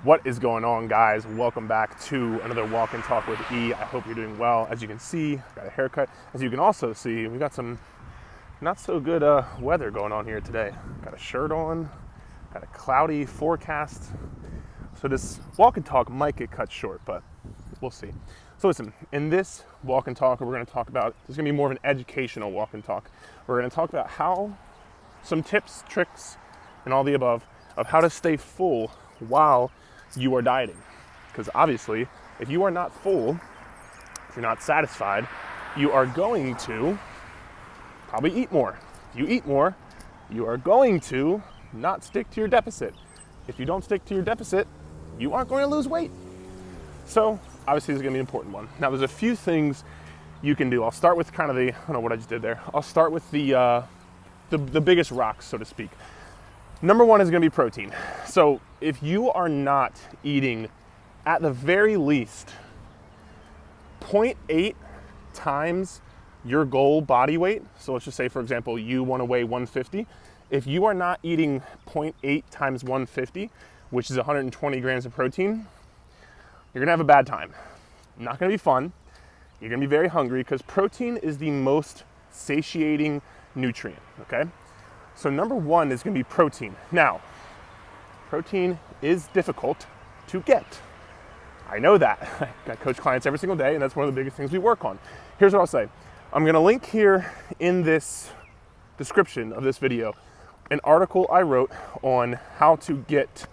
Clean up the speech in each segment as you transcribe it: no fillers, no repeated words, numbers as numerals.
What is going on, guys? Welcome back to another Walk and Talk with E. I hope you're doing well. As you can see, I've got a haircut. As you can also see, we got some not so good weather going on here today. Got a shirt on, got a cloudy forecast. So this Walk and Talk might get cut short, but we'll see. So listen, in this Walk and Talk, we're going to talk about, this is going to be more of an educational Walk and Talk. We're going to talk about how, some tips, tricks, and all the above of how to stay full while you are dieting. Because obviously, if you are not full, if you're not satisfied, you are going to probably eat more. If you eat more, you are going to not stick to your deficit. If you don't stick to your deficit, you aren't going to lose weight. So obviously, this is going to be an important one. Now, there's a few things you can do. I'll start with kind of the, I don't know what I just did there. I'll start with the biggest rocks, so to speak. Number one is going to be protein. So if you are not eating at the very least 0.8 times your goal body weight, so let's just say, for example, you want to weigh 150. If you are not eating 0.8 times 150, which is 120 grams of protein, you're going to have a bad time. Not going to be fun. You're going to be very hungry because protein is the most satiating nutrient, okay? So number one is going to be protein. Now, protein is difficult to get. I know that. I coach clients every single day, and that's one of the biggest things we work on. Here's what I'll say. I'm going to link here in this description of this video an article I wrote on how to get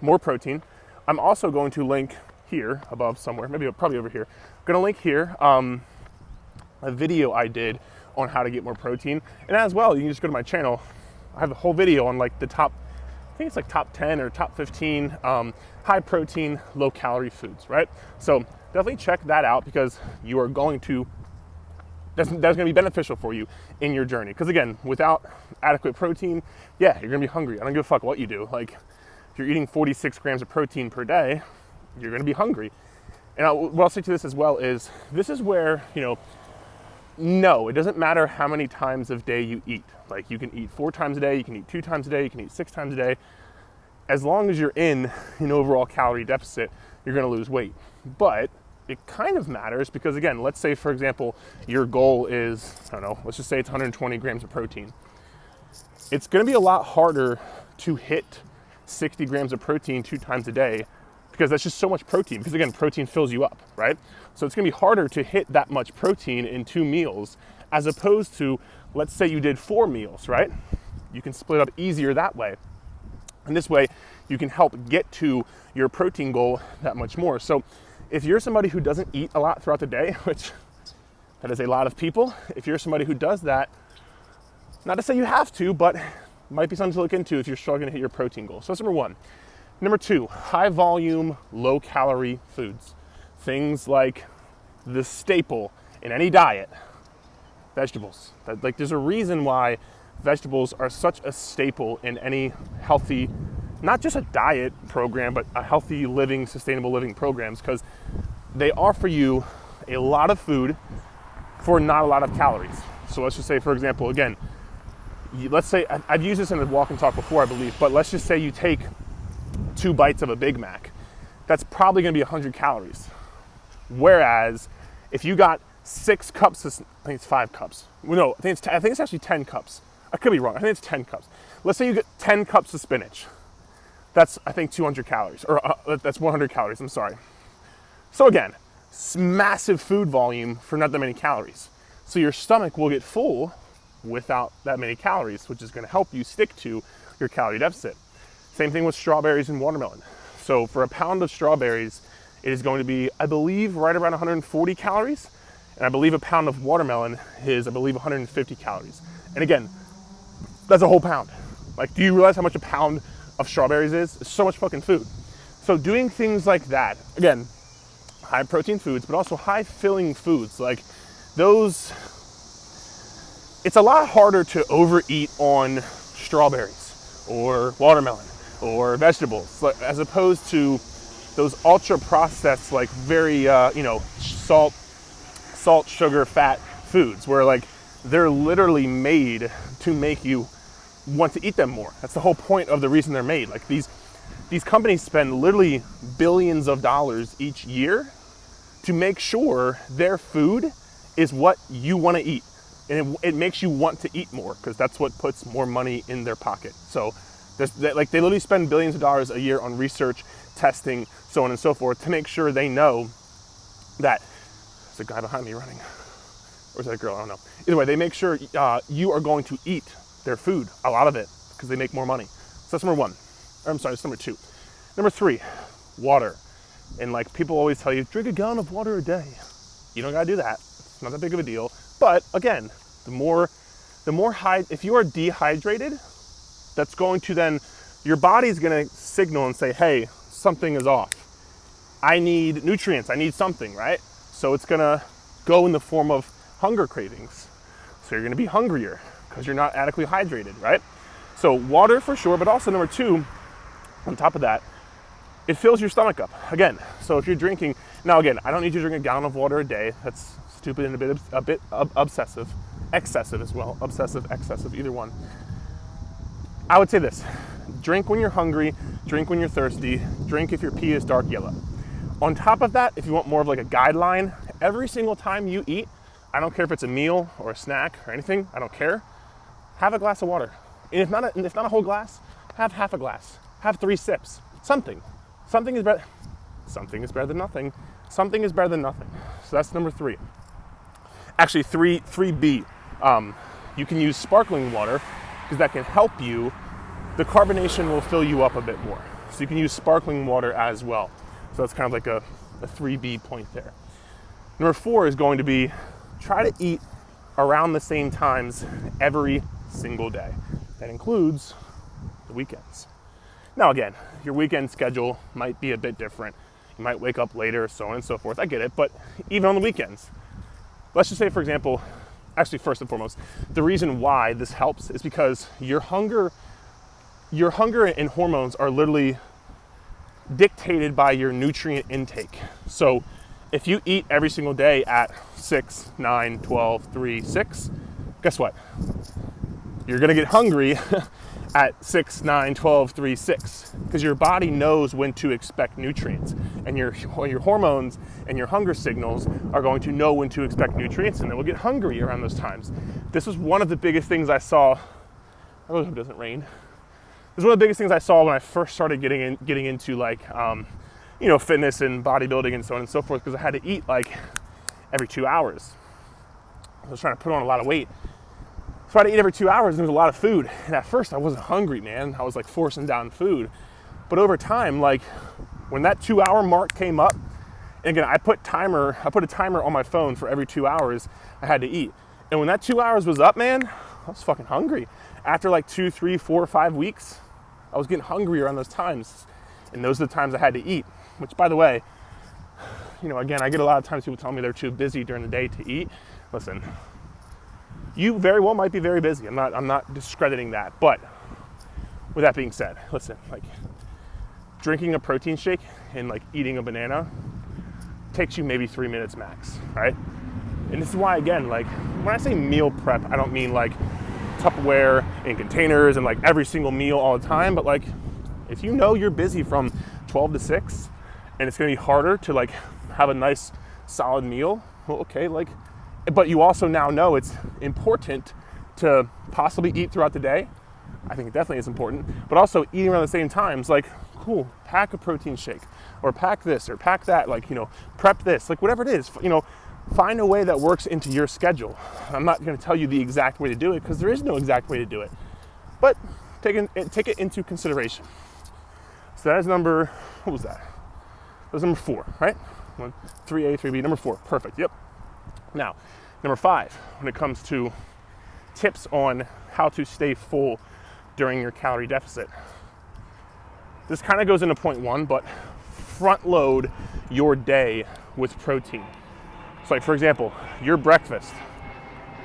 more protein. I'm also going to link here above somewhere, probably over here. I'm going to link here a video I did on how to get more protein. And as well, you can just go to my channel. I have a whole video on like the top, I think it's like top 10 or top 15 high protein, low calorie foods, right? So definitely check that out because you are going to, that's going to be beneficial for you in your journey. Because again, without adequate protein, yeah, you're going to be hungry. I don't give a fuck what you do. Like if you're eating 46 grams of protein per day, you're going to be hungry. And what I'll say to this as well is, this is where, no, it doesn't matter how many times a day you eat. Like you can eat 4 times a day, you can eat 2 times a day, you can eat 6 times a day. As long as you're in an overall calorie deficit, you're going to lose weight. But it kind of matters because again, let's say for example, your goal is, I don't know, let's just say it's 120 grams of protein. It's going to be a lot harder to hit 60 grams of protein 2 times a day because that's just so much protein, because again, protein fills you up, right? So it's gonna be harder to hit that much protein in 2 meals as opposed to, let's say you did 4 meals, right? You can split up easier that way. And this way, you can help get to your protein goal that much more. So if you're somebody who doesn't eat a lot throughout the day, which that is a lot of people, if you're somebody who does that, not to say you have to, but might be something to look into if you're struggling to hit your protein goal. So that's number one. Number 2, high volume, low calorie foods. Things like the staple in any diet, vegetables. There's a reason why vegetables are such a staple in any healthy, not just a diet program, but a healthy living, sustainable living programs, because they offer you a lot of food for not a lot of calories. So let's just say, for example, again, let's say, I've used this in a Walk and Talk before, I believe, but let's just say you take 2 bites of a Big Mac, that's probably going to be 100 calories. Whereas if you got 6 cups, I think it's 5 cups. Well, no, I think it's actually 10 cups. I could be wrong. I think it's 10 cups. Let's say you get 10 cups of spinach. That's, I think, 200 calories, or that's 100 calories. I'm sorry. So again, massive food volume for not that many calories. So your stomach will get full without that many calories, which is going to help you stick to your calorie deficit. Same thing with strawberries and watermelon. So for a pound of strawberries, it is going to be, I believe, right around 140 calories. And I believe a pound of watermelon is, I believe, 150 calories. And again, that's a whole pound. Like, do you realize how much a pound of strawberries is? It's so much fucking food. So doing things like that, again, high protein foods, but also high filling foods, like those, it's a lot harder to overeat on strawberries or watermelon or vegetables, as opposed to those ultra processed, like very, salt, sugar, fat foods, where like they're literally made to make you want to eat them more. That's the whole point of the reason they're made. Like these these companies spend literally billions of dollars each year to make sure their food is what you want to eat. And it makes you want to eat more, because that's what puts more money in their pocket. So they literally spend billions of dollars a year on research, testing, so on and so forth, to make sure they know that there's a guy behind me running, or is that a girl? I don't know. Either way, they make sure you are going to eat their food, a lot of it, because they make more money. So that's number one. That's number two. Number three, water. And like people always tell you, drink a gallon of water a day. You don't gotta do that. It's not that big of a deal. But again, if you are dehydrated, that's going to then, your body's gonna signal and say, hey, something is off. I need nutrients, I need something, right? So it's gonna go in the form of hunger cravings. So you're gonna be hungrier because you're not adequately hydrated, right? So water for sure, but also number two, on top of that, it fills your stomach up. Again, so if you're drinking, now again, I don't need you to drink a gallon of water a day. That's stupid and a bit obsessive. Excessive as well. Obsessive, excessive, either one. I would say this: drink when you're hungry, drink when you're thirsty, drink if your pee is dark yellow. On top of that, if you want more of like a guideline, every single time you eat, I don't care if it's a meal or a snack or anything, I don't care, have a glass of water. And if not a whole glass, have half a glass. Have 3 sips. Something is better. Something is better than nothing. Something is better than nothing. So that's number 3. Actually, 3B. You can use sparkling water because that can help you. The carbonation will fill you up a bit more. So you can use sparkling water as well. So that's kind of like a 3B point there. Number 4 is going to be try to eat around the same times every single day. That includes the weekends. Now again, your weekend schedule might be a bit different. You might wake up later, so on and so forth. I get it, but even on the weekends. Let's just say, for example, actually first and foremost, the reason why this helps is because your hunger and hormones are literally dictated by your nutrient intake. So if you eat every single day at 6, 9, 12, 3, 6, guess what? You're gonna get hungry at 6, 9, 12, 3, 6, because your body knows when to expect nutrients, and your hormones and your hunger signals are going to know when to expect nutrients, and then we'll get hungry around those times. This was one of the biggest things I saw. I really hope it doesn't rain. This is one of the biggest things I saw when I first started getting into like, fitness and bodybuilding and so on and so forth, because I had to eat like every 2 hours. I was trying to put on a lot of weight. So I had to eat every 2 hours, and there was a lot of food. And at first I wasn't hungry, man. I was like forcing down food. But over time, like when that 2 hour mark came up, and again, I put a timer on my phone for every 2 hours I had to eat. And when that 2 hours was up, man, I was fucking hungry. After like 2, 3, 4, 5 weeks, I was getting hungry around those times. And those are the times I had to eat, which by the way, again, I get a lot of times people tell me they're too busy during the day to eat. Listen, you very well might be very busy. I'm not discrediting that. But with that being said, listen, like drinking a protein shake and like eating a banana takes you maybe 3 minutes max, right? And this is why, again, like when I say meal prep, I don't mean like Tupperware and containers and like every single meal all the time, but like if you know you're busy from 12 to 6 and it's gonna be harder to like have a nice solid meal, well, okay, like, but you also now know it's important to possibly eat throughout the day. I think it definitely is important, but also eating around the same times, like, cool, pack a protein shake or pack this or pack that, like, prep this, like whatever it is, find a way that works into your schedule. I'm not going to tell you the exact way to do it because there is no exact way to do it, but take it into consideration. So that is number, what was that? That was number 4, right? 3A, 3B, number 4, perfect, yep. Now, number 5, when it comes to tips on how to stay full during your calorie deficit. This kind of goes into point 1, but front load your day with protein. So like, for example, your breakfast,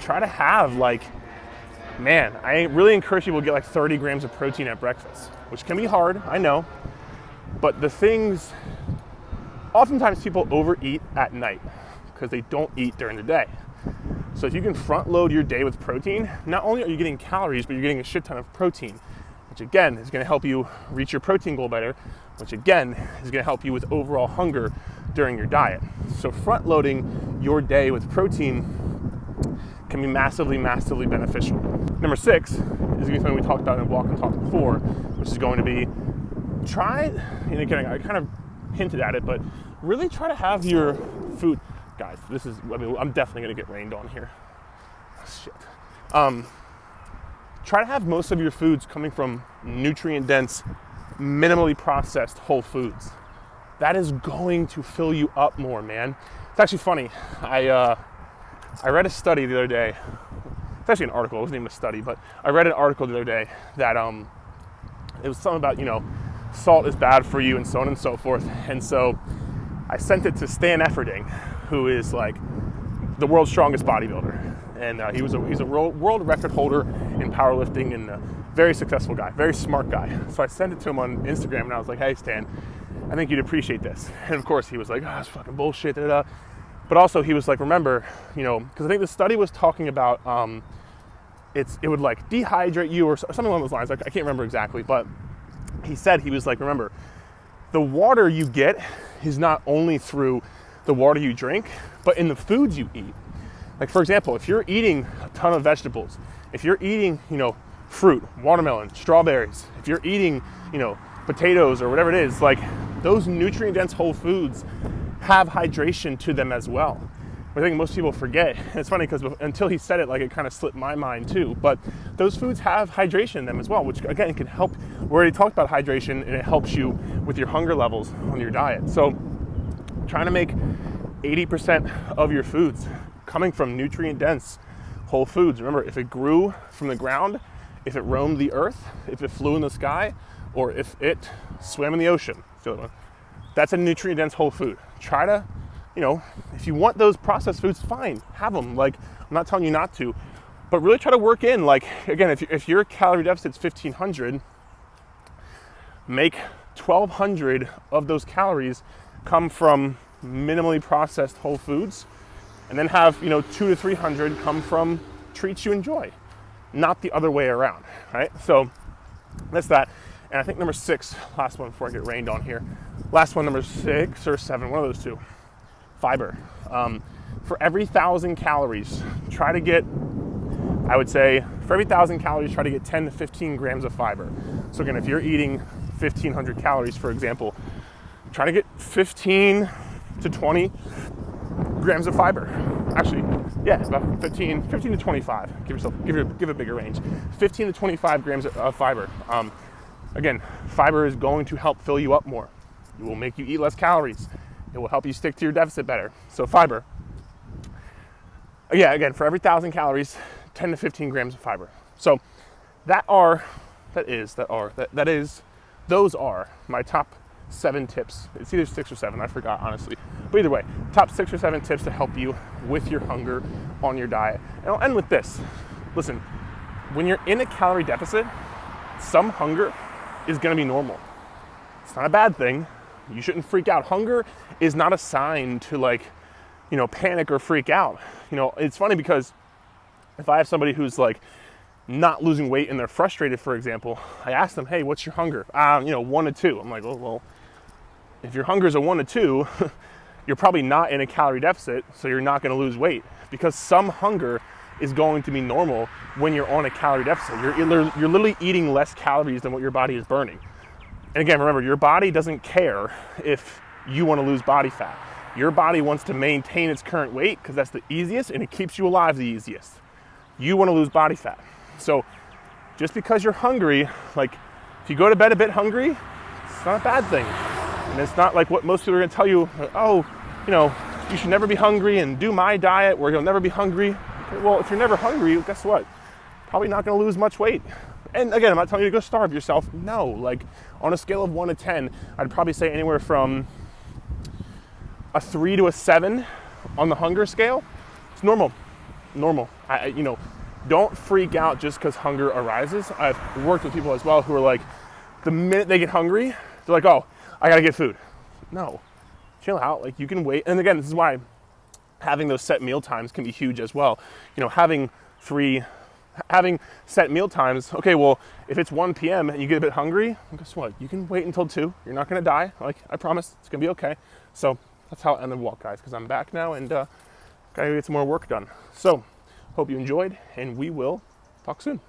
try to have like, man, I really encourage people to get like 30 grams of protein at breakfast, which can be hard, I know, but the things, oftentimes people overeat at night because they don't eat during the day. So if you can front load your day with protein, not only are you getting calories, but you're getting a shit ton of protein. which again is going to help you reach your protein goal better, which again is going to help you with overall hunger during your diet. So front loading your day with protein can be massively, massively beneficial. Number 6 is going to be something we talked about in Walk and Talk before, which is going to be and again, I kind of hinted at it, but really try to have your food, guys, I'm definitely going to get rained on here. Shit. Try to have most of your foods coming from nutrient-dense, minimally processed whole foods. That is going to fill you up more, man. It's actually funny. I read a study the other day. It's actually an article. It wasn't even a study, but I read an article the other day that it was something about, salt is bad for you and so on and so forth. And so I sent it to Stan Efferding, who is like the world's strongest bodybuilder. And he's a world record holder in powerlifting and a very successful guy, very smart guy. So I sent it to him on Instagram and I was like, hey Stan, I think you'd appreciate this. And of course he was like, oh, it's fucking bullshit, da, da. But also he was like, remember, because I think the study was talking about it would like dehydrate you or something along those lines. I can't remember exactly, but he was like, remember, the water you get is not only through the water you drink, but in the foods you eat. Like for example, if you're eating a ton of vegetables, if you're eating, fruit, watermelon, strawberries, if you're eating, potatoes or whatever it is, like those nutrient-dense whole foods have hydration to them as well. I think most people forget. And it's funny because until he said it, like it kind of slipped my mind too. But those foods have hydration in them as well, which again can help. We already talked about hydration, and it helps you with your hunger levels on your diet. So trying to make 80% of your foods coming from nutrient-dense whole foods. Remember, if it grew from the ground, if it roamed the earth, if it flew in the sky, or if it swam in the ocean, that's a nutrient-dense whole food. Try to, if you want those processed foods, fine, have them. Like, I'm not telling you not to, but really try to work in, like, again, if your calorie deficit's 1,500, make 1,200 of those calories come from minimally processed whole foods, and then have 200 to 300 come from treats you enjoy, not the other way around, right? So that's that. And I think number 6, last one before I get rained on here. Last one, number 6 or 7, one of those two. Fiber. For every 1,000 calories, try to get, I would say, for every 1,000 calories, try to get 10 to 15 grams of fiber. So again, if you're eating 1,500 calories, for example, try to get 15 to 20 grams of fiber. Actually, yeah, about 15 to 25. Give a bigger range. 15 to 25 grams of fiber. Again, fiber is going to help fill you up more. It will make you eat less calories. It will help you stick to your deficit better. So fiber. Yeah, again, for every 1,000 calories, 10 to 15 grams of fiber. So those are my top 7 tips. It's either 6 or 7, I forgot honestly. But either way, top 6 or 7 tips to help you with your hunger on your diet. And I'll end with this. Listen, when you're in a calorie deficit, some hunger is gonna be normal. It's not a bad thing. You shouldn't freak out. Hunger is not a sign to panic or freak out. It's funny because if I have somebody who's like not losing weight and they're frustrated, for example, I ask them, hey, what's your hunger? 1 to 2. I'm like, well, if your hunger is a 1 to 2, you're probably not in a calorie deficit, so you're not going to lose weight, because some hunger is going to be normal when you're on a calorie deficit. You're literally eating less calories than what your body is burning. And again, remember, your body doesn't care if you want to lose body fat. Your body wants to maintain its current weight because that's the easiest and it keeps you alive the easiest. You want to lose body fat. So just because you're hungry, like if you go to bed a bit hungry, it's not a bad thing. And it's not like what most people are going to tell you, you should never be hungry and do my diet where you'll never be hungry. Okay, well, if you're never hungry, guess what? Probably not going to lose much weight. And again, I'm not telling you to go starve yourself. No, like on a scale of 1 to 10, I'd probably say anywhere from a 3 to a 7 on the hunger scale. It's normal. Don't freak out just because hunger arises. I've worked with people as well who are like, the minute they get hungry, they're like, oh, I gotta get food. No, chill out. Like you can wait. And again, this is why having those set meal times can be huge as well. Having 3 having set meal times. Okay, well, if it's 1 p.m. and you get a bit hungry, well, guess what? You can wait until 2. You're not gonna die. Like, I promise, it's gonna be okay. So that's how I end the walk, guys, because I'm back now and gotta get some more work done. So hope you enjoyed, and we will talk soon.